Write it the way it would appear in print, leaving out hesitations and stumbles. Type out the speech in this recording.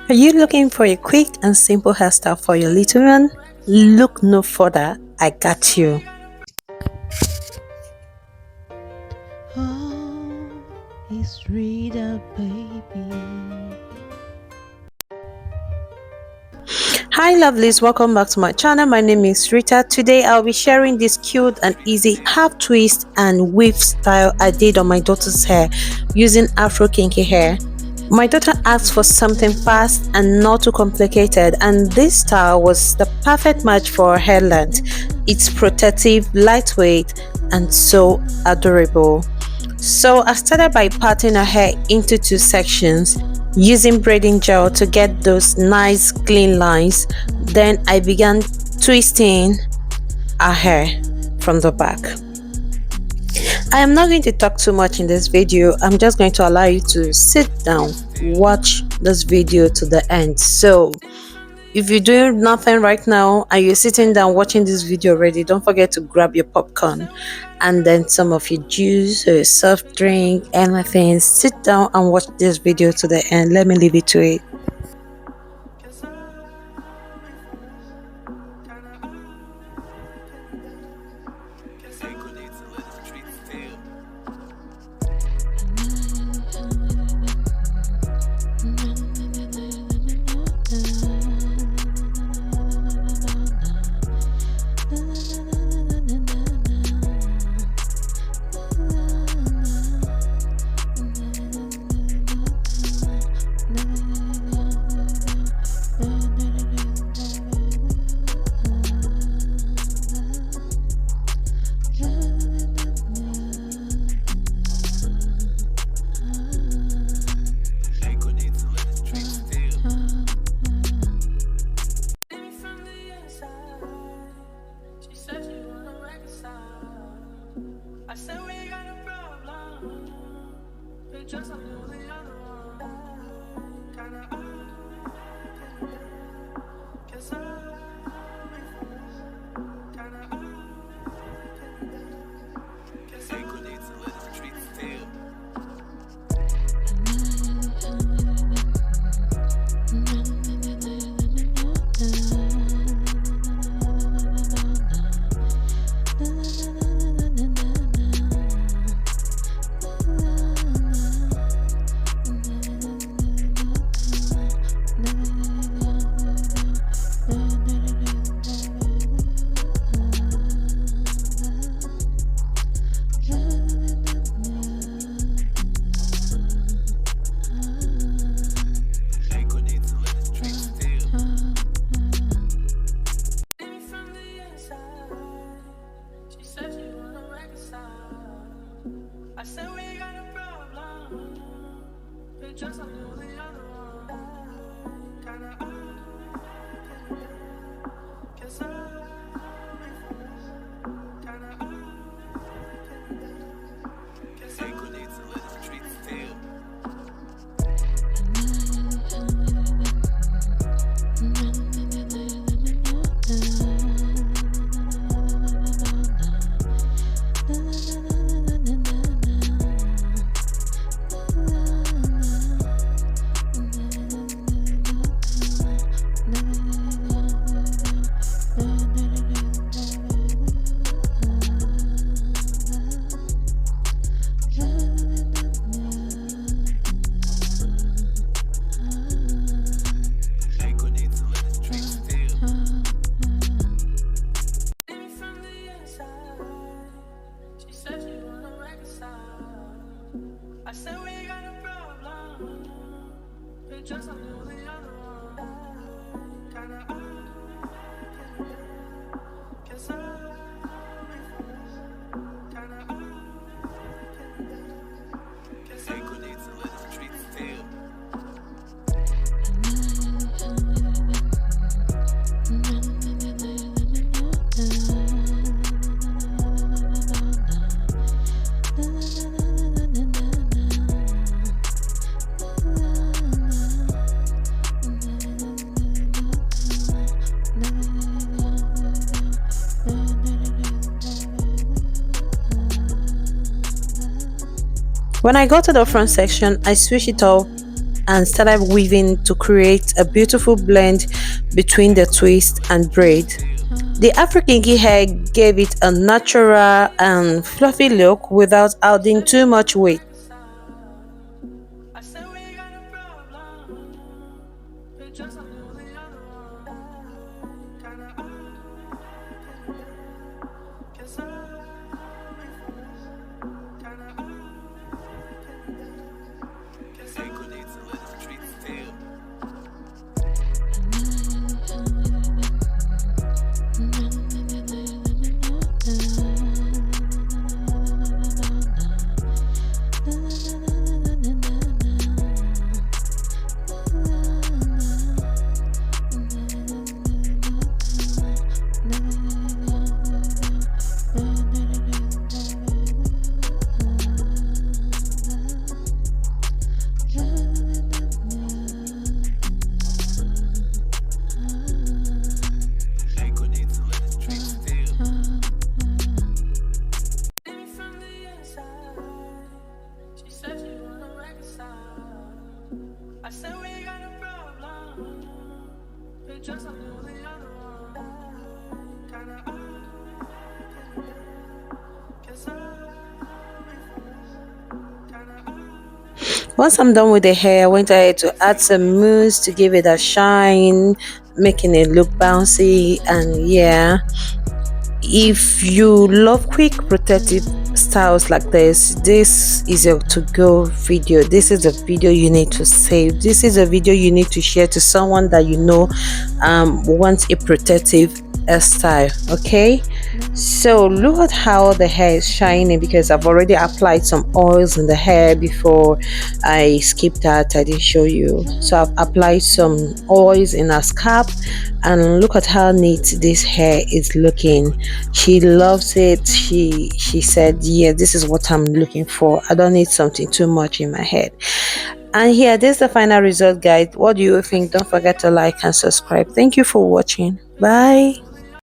Are you looking for a quick and simple hairstyle for your little one? Look no further, I got you. Oh, it's Rita, baby. Hi lovelies, welcome back to my channel. My name is Rita. Today I'll be sharing this cute and easy half twist and weave style I did on my daughter's hair using Afro Kinky hair. My daughter asked for something fast and not too complicated, and this style was the perfect match for her hair length. It's protective, lightweight, and so adorable. So I started by parting her hair into two sections using braiding gel to get those nice clean lines. Then I began twisting her hair from the back. I am not going to talk too much in this video. I'm just going to allow you to sit down, watch this video to the end. So if you're doing nothing right now and you're sitting down watching this video already, don't forget to grab your popcorn and then some of your juice or your soft drink, anything. Sit down and watch this video to the end. Let me leave it to it. I said we got a problem. It's just a little the other one. Kinda guess ain't gonna need to let the streets feel. I said we got a problem. It's just a little the other one. Kinda guess ain't gonna need to let the streets feel. I said we got a problem. It's just a little the other one. Kinda guess ain't gonna need to let the streets feel. When I got to the front section, I switched it up and started weaving to create a beautiful blend between the twist and braid. The Afro Kinky hair gave it a natural and fluffy look without adding too much weight. Once I'm done with the hair, I went ahead to add some mousse to give it a shine, making it look bouncy. And yeah, if you love quick protective styles like this is a to-go video. This is a video you need to save. This is a video you need to share to someone that you know wants a protective hairstyle. Okay, so look at how the hair is shining because I've already applied some oils in the hair before. I skipped that, I didn't show you. So I've applied some oils in her scalp, and look at how neat this hair is looking. She loves it. She said, yeah, this is what I'm looking for. I don't need something too much in my head. And here, this is the final result, guys. What do you think? Don't forget to like and subscribe. Thank you for watching. Bye.